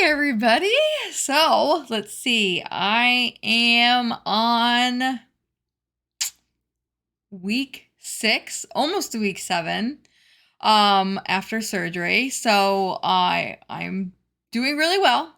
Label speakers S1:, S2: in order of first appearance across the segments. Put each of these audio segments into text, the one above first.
S1: everybody. So let's see. I am on week 6, almost to week 7, after surgery. So I'm doing really well.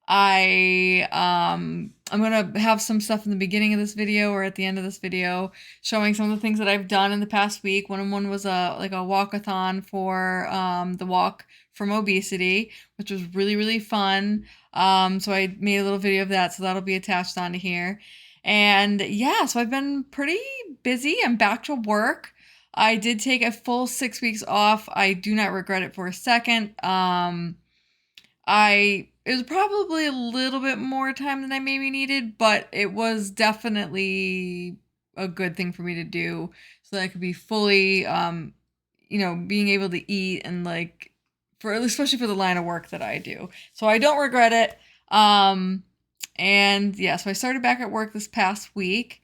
S1: I'm gonna have some stuff in the beginning of this video or at the end of this video showing some of the things that I've done in the past week. One was a walkathon for the walk from obesity, which was really fun. So I made a little video of that, so that'll be attached onto here. And yeah, so I've been pretty busy. I'm back to work. I did take a full 6 weeks off. I do not regret it for a second. It was probably a little bit more time than I maybe needed, but it was definitely a good thing for me to do so that I could be fully, being able to eat and especially for the line of work that I do. So I don't regret it. And yeah, so I started back at work this past week.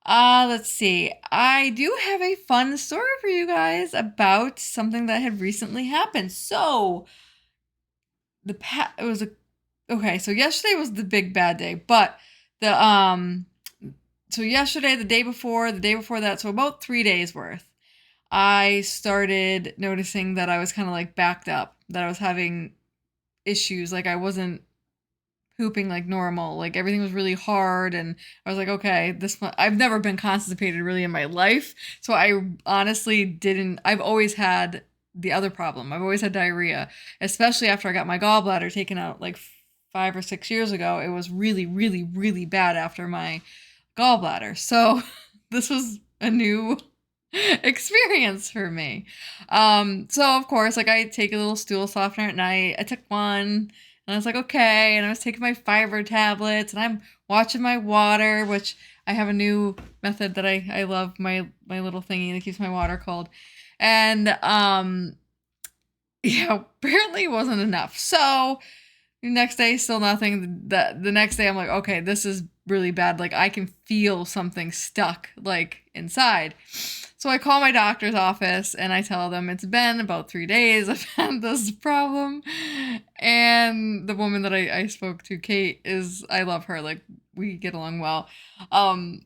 S1: Let's see. I do have a fun story for you guys about something that had recently happened. So so yesterday was the big bad day, but so yesterday, the day before that, so about 3 days worth, I started noticing that I was kind of backed up, that I was having issues, I wasn't pooping like normal, everything was really hard, and I was like, okay, I've never been constipated really in my life, so I honestly I've always had the other problem. I've always had diarrhea, especially after I got my gallbladder taken out 5 or 6 years ago. It was really bad after my gallbladder. So this was a new experience for me. So of course, I take a little stool softener at night. I took one and I was like, okay. And I was taking my fiber tablets and I'm watching my water, which I have a new method that I love, my little thingy that keeps my water cold. And apparently it wasn't enough. So the next day, still nothing. The next day, I'm like, okay, this is really bad. I can feel something stuck, inside. So I call my doctor's office and I tell them it's been about 3 days I've had this problem. And the woman that I spoke to, Kate, I love her. We get along well.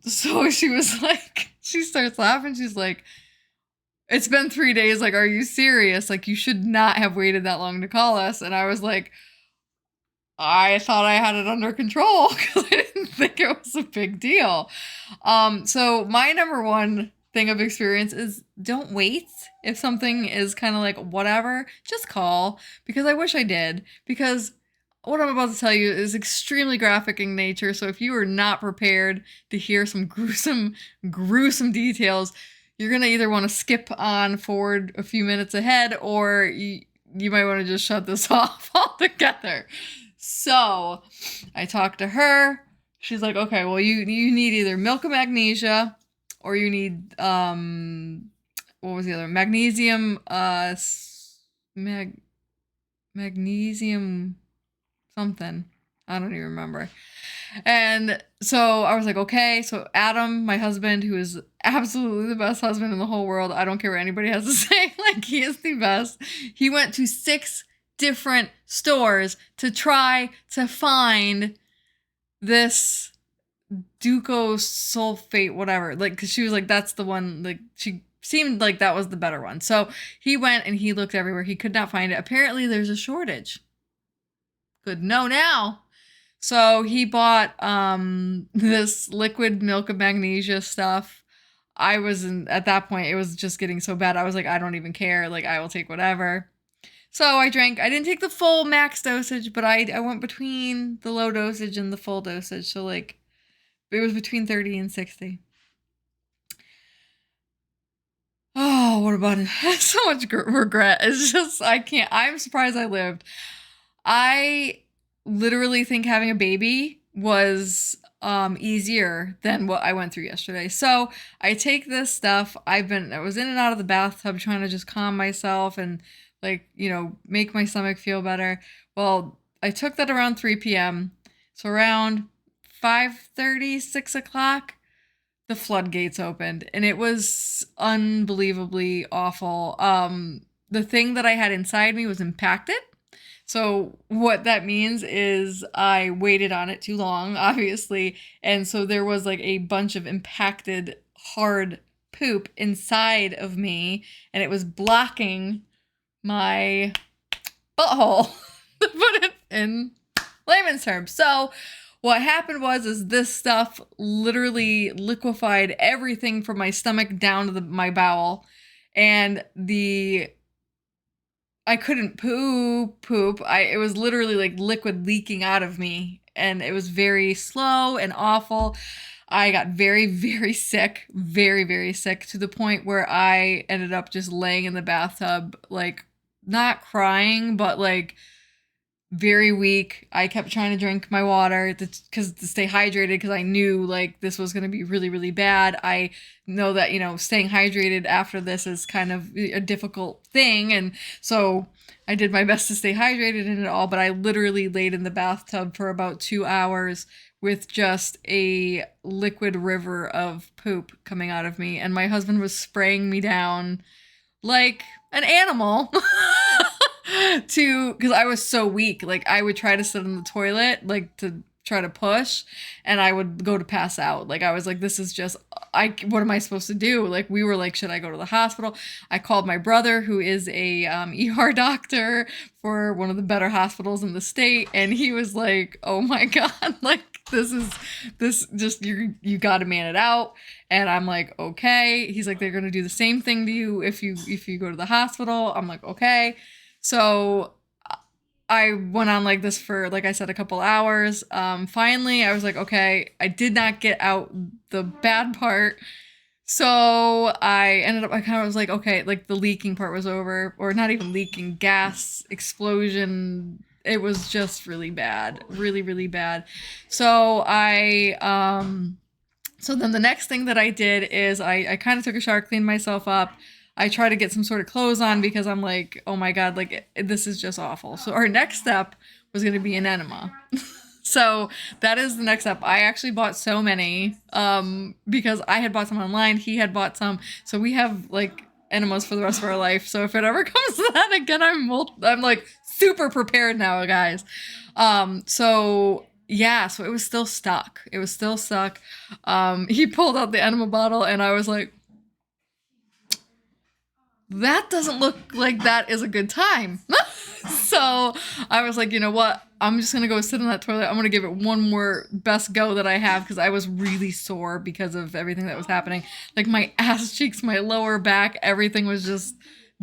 S1: So she was she starts laughing. She's like, it's been 3 days. Are you serious? You should not have waited that long to call us. And I was like, I thought I had it under control because I didn't think it was a big deal. So my number one thing of experience is don't wait. If something is kind of whatever, just call, because I wish I did, because what I'm about to tell you is extremely graphic in nature. So if you are not prepared to hear some gruesome details, you're going to either want to skip on forward a few minutes ahead, or you might want to just shut this off altogether. So I talked to her. She's like, okay, well, you need either milk of magnesia, or you need, what was the other? Magnesium, magnesium something. I don't even remember. And so I was like, okay. So Adam, my husband, who is absolutely the best husband in the whole world, I don't care what anybody has to say, he is the best. He went to 6 different stores to try to find this ducosulfate, whatever. Because she was like, that's the one, she seemed like that was the better one. So he went and he looked everywhere. He could not find it. Apparently there's a shortage. Good to know now. So he bought this liquid milk of magnesia stuff. At that point, it was just getting so bad. I was like, I don't even care. I will take whatever. So I didn't take the full max dosage, but I went between the low dosage and the full dosage. So it was between 30 and 60. Oh, what about it? So much regret. It's just, I'm surprised I lived. I literally think having a baby was easier than what I went through yesterday. So I take this stuff. I was in and out of the bathtub trying to just calm myself and make my stomach feel better. Well, I took that around 3 p.m. So around 5:30, 6 o'clock, the floodgates opened, and it was unbelievably awful. The thing that I had inside me was impacted. So what that means is I waited on it too long, obviously, and so there was like a bunch of impacted hard poop inside of me, and it was blocking my butthole. To put it in layman's terms. So what happened was is this stuff literally liquefied everything from my stomach down to my bowel, and I couldn't poop. It was literally like liquid leaking out of me, and it was very slow and awful. I got very, very sick, very, very sick, to the point where I ended up just laying in the bathtub, like not crying, but like very weak. I kept trying to drink my water to stay hydrated, because I knew like this was going to be really, really bad. I know that, staying hydrated after this is kind of a difficult thing. And so I did my best to stay hydrated in it all, but I literally laid in the bathtub for about 2 hours with just a liquid river of poop coming out of me. And my husband was spraying me down like an animal. Because I was so weak. Like, I would try to sit in the toilet, like, to try to push, and I would go to pass out. Like, I was like, this is just, what am I supposed to do? Like, we were like, should I go to the hospital? I called my brother, who is a ER doctor for one of the better hospitals in the state, and he was like, oh my God, like, you gotta man it out. And I'm like, okay. He's like, they're gonna do the same thing to you if you go to the hospital. I'm like, okay. So I went on like this for, like I said, a couple hours. Finally, I was like, okay, I did not get out the bad part. So I kind of was like, okay, like the leaking part was over, or not even leaking, gas explosion. It was just really bad, really, really bad. So so then the next thing that I did is I kind of took a shower, cleaned myself up. I try to get some sort of clothes on, because I'm like, oh my God, like, this is just awful. So our next step was going to be an enema. So that is the next step. I actually bought so many, because I had bought some online. He had bought some. So we have like enemas for the rest of our life. So if it ever comes to that again, I'm like super prepared now, guys. So yeah, so it was still stuck. He pulled out the enema bottle, and I was like, that doesn't look like that is a good time. So I was like, you know what? I'm just going to go sit in that toilet. I'm going to give it one more best go that I have, because I was really sore because of everything that was happening. Like my ass cheeks, my lower back, everything was just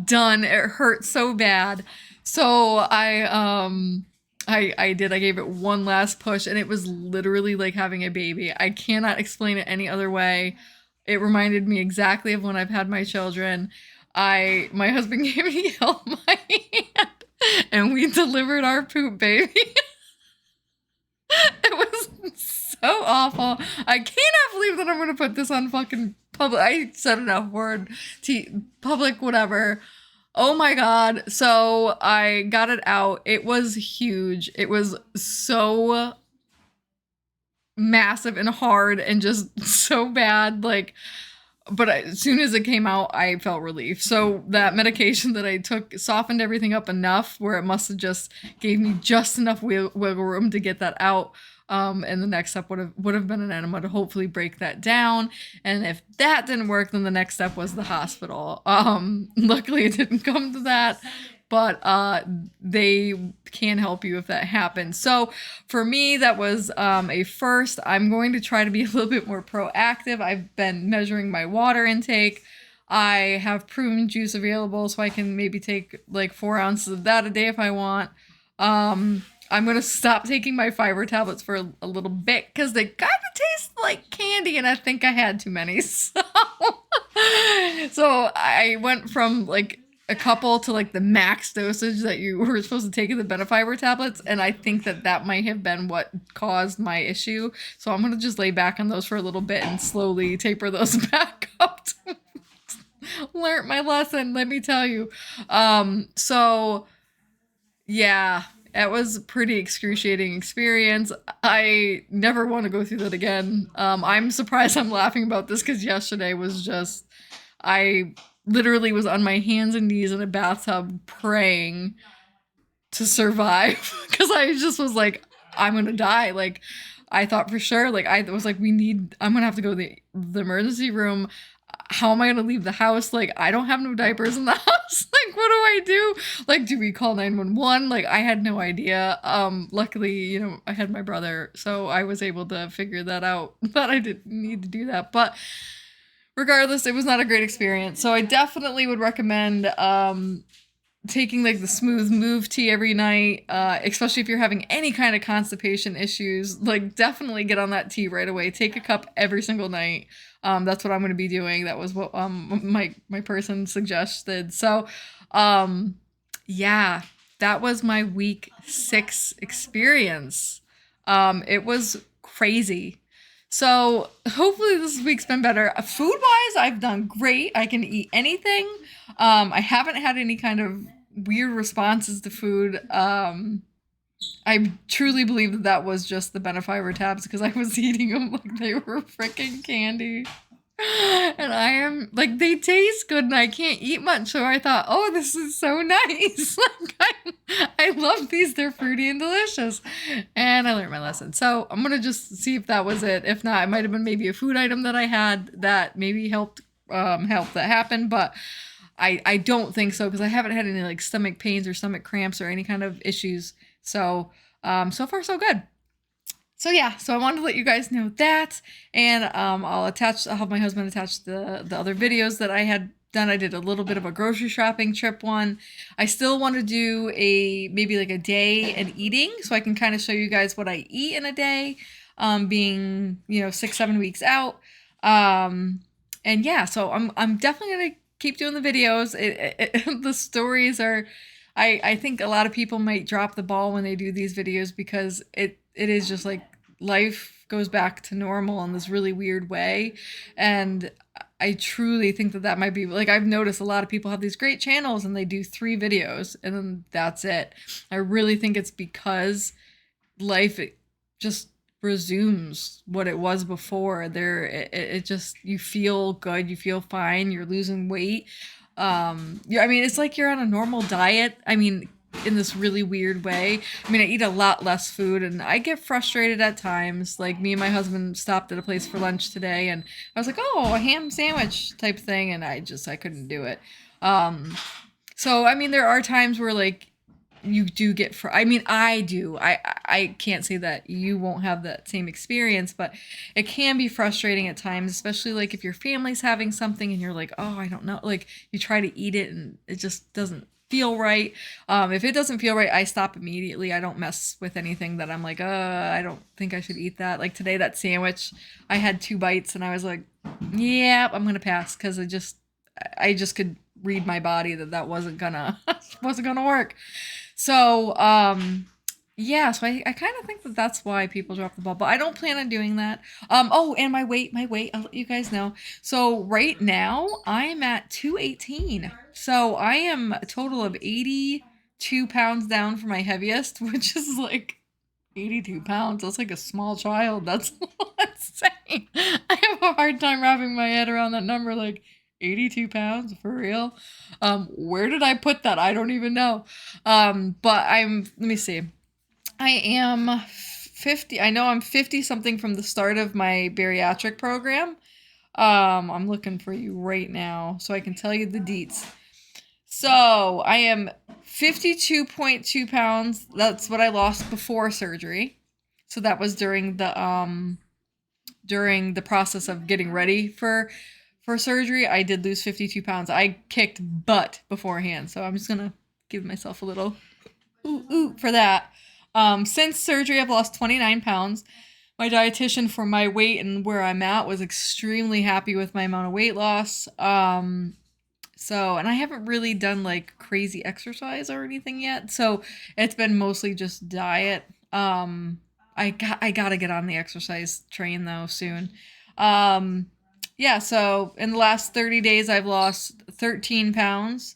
S1: done. It hurt so bad. So I gave it one last push, and it was literally like having a baby. I cannot explain it any other way. It reminded me exactly of when I've had my children. My husband gave me held my hand, and we delivered our poop baby. It was so awful. I cannot believe that I'm going to put this on fucking public. I said enough word. Public, whatever. Oh my God. So I got it out. It was huge. It was so massive and hard and just so bad. Like, but as soon as it came out, I felt relief. So that medication that I took softened everything up enough where it must have just gave me just enough wiggle room to get that out. And the next step would have been an enema to hopefully break that down. And if that didn't work, then the next step was the hospital. Luckily it didn't come to that, but they can help you if that happens. So for me, that was a first. I'm going to try to be a little bit more proactive. I've been measuring my water intake. I have prune juice available, so I can maybe take like 4 ounces of that a day if I want. I'm going to stop taking my fiber tablets for a little bit, because they kind of taste like candy, and I think I had too many. So I went from like a couple to like the max dosage that you were supposed to take of the Benefiber tablets, and I think that might have been what caused my issue. So I'm going to just lay back on those for a little bit and slowly taper those back up. Learned my lesson, let me tell you. So yeah, it was a pretty excruciating experience. I never want to go through that again. I'm surprised I'm laughing about this, because yesterday was just, I literally was on my hands and knees in a bathtub praying to survive because I just was like, I'm gonna die. Like, I thought for sure, like, I was like, I'm gonna have to go to the emergency room. How am I gonna leave the house? Like, I don't have no diapers in the house. Like, what do I do? Like, do we call 911? Like, I had no idea. Luckily, you know, I had my brother, so I was able to figure that out, that I didn't need to do that. But regardless, it was not a great experience. So I definitely would recommend taking like the smooth move tea every night, especially if you're having any kind of constipation issues. Like, definitely get on that tea right away. Take a cup every single night. That's what I'm going to be doing. That was what my person suggested. So yeah, that was my week 6 experience. It was crazy. So hopefully this week's been better. Food wise, I've done great. I can eat anything. I haven't had any kind of weird responses to food. I truly believe that was just the Benefiber tabs because I was eating them like they were freaking candy. And I am like, they taste good and I can't eat much. So I thought, oh, this is so nice. Like, I love these. They're fruity and delicious. And I learned my lesson. So I'm going to just see if that was it. If not, it might have been maybe a food item that I had that maybe helped that happen. But I don't think so because I haven't had any like stomach pains or stomach cramps or any kind of issues. So, so far so good. So yeah, so I wanted to let you guys know that, and I'll have my husband attach the other videos that I had done. I did a little bit of a grocery shopping trip one. I still want to do maybe like a day and eating, so I can kind of show you guys what I eat in a day, being 6-7 weeks out. And yeah, so I'm definitely gonna keep doing the videos. The stories are, I think a lot of people might drop the ball when they do these videos because it is just like life goes back to normal in this really weird way. And I truly think that might be like, I've noticed a lot of people have these great channels and they do 3 videos and then that's it. I really think it's because life just resumes what it was before. It just, you feel good, you feel fine, you're losing weight. I mean, it's like you're on a normal diet. I mean, in this really weird way. I mean, I eat a lot less food and I get frustrated at times. Like, me and my husband stopped at a place for lunch today and I was like, oh, a ham sandwich type thing. And I couldn't do it. So, I mean, there are times where like you do get, I mean, I do. I can't say that you won't have that same experience, but it can be frustrating at times, especially like if your family's having something and you're like, oh, I don't know. Like, you try to eat it and it just doesn't feel right. If it doesn't feel right, I stop immediately. I don't mess with anything that I'm like, I don't think I should eat that. Like today, that sandwich, I had 2 bites and I was like, yeah, I'm gonna pass because I just could read my body that wasn't gonna work. So yeah, so I kind of think that's why people drop the ball, but I don't plan on doing that. Oh, and my weight, I'll let you guys know. So right now I'm at 218. So I am a total of 82 pounds down from my heaviest, which is like 82 pounds. That's like a small child. That's insane. I have a hard time wrapping my head around that number. Like, 82 pounds for real. Where did I put that? I don't even know. But let me see. I am 50. I know I'm 50 something from the start of my bariatric program. I'm looking for you right now so I can tell you the deets. So I am 52.2 pounds. That's what I lost before surgery. So that was during the process of getting ready for surgery. I did lose 52 pounds. I kicked butt beforehand. So I'm just going to give myself a little ooh for that. Since surgery, I've lost 29 pounds. My dietitian for my weight and where I'm at was extremely happy with my amount of weight loss. So, and I haven't really done like crazy exercise or anything yet. So it's been mostly just diet. I gotta get on the exercise train though soon. Yeah, so in the last 30 days, I've lost 13 pounds.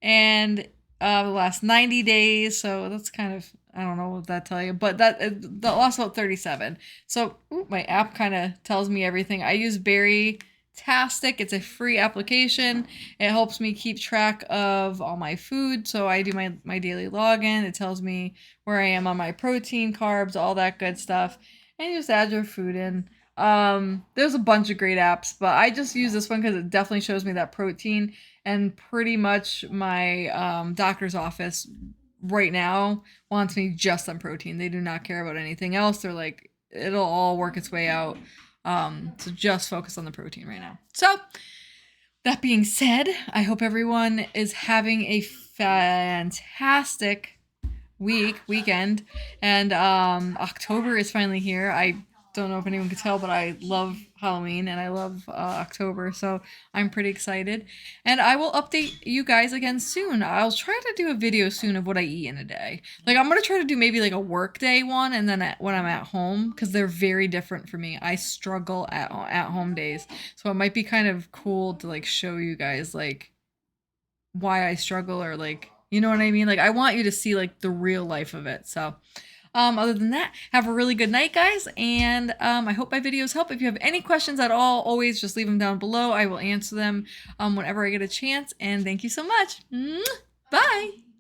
S1: And the last 90 days, so that's kind of, I don't know what that tell you, but that lost about 37. So my app kind of tells me everything. I use Berry fantastic. It's a free application. It helps me keep track of all my food. So I do my daily login. It tells me where I am on my protein, carbs, all that good stuff. And you just add your food in. There's a bunch of great apps, but I just use this one because it definitely shows me that protein. And pretty much my doctor's office right now wants me just on protein. They do not care about anything else. They're like, it'll all work its way out. So just focus on the protein right now. So that being said, I hope everyone is having a fantastic weekend, and October is finally here. I don't know if anyone could tell, but I love Halloween and I love October, so I'm pretty excited. And I will update you guys again soon. I'll try to do a video soon of what I eat in a day. Like, I'm gonna try to do maybe like a work day one, and then when I'm at home, because they're very different for me. I struggle at home days, so it might be kind of cool to like show you guys like why I struggle, or like, you know what I mean? Like, I want you to see like the real life of it. So other than that, have a really good night, guys, and I hope my videos help. If you have any questions at all, always just leave them down below. I will answer them whenever I get a chance, and thank you so much. Bye!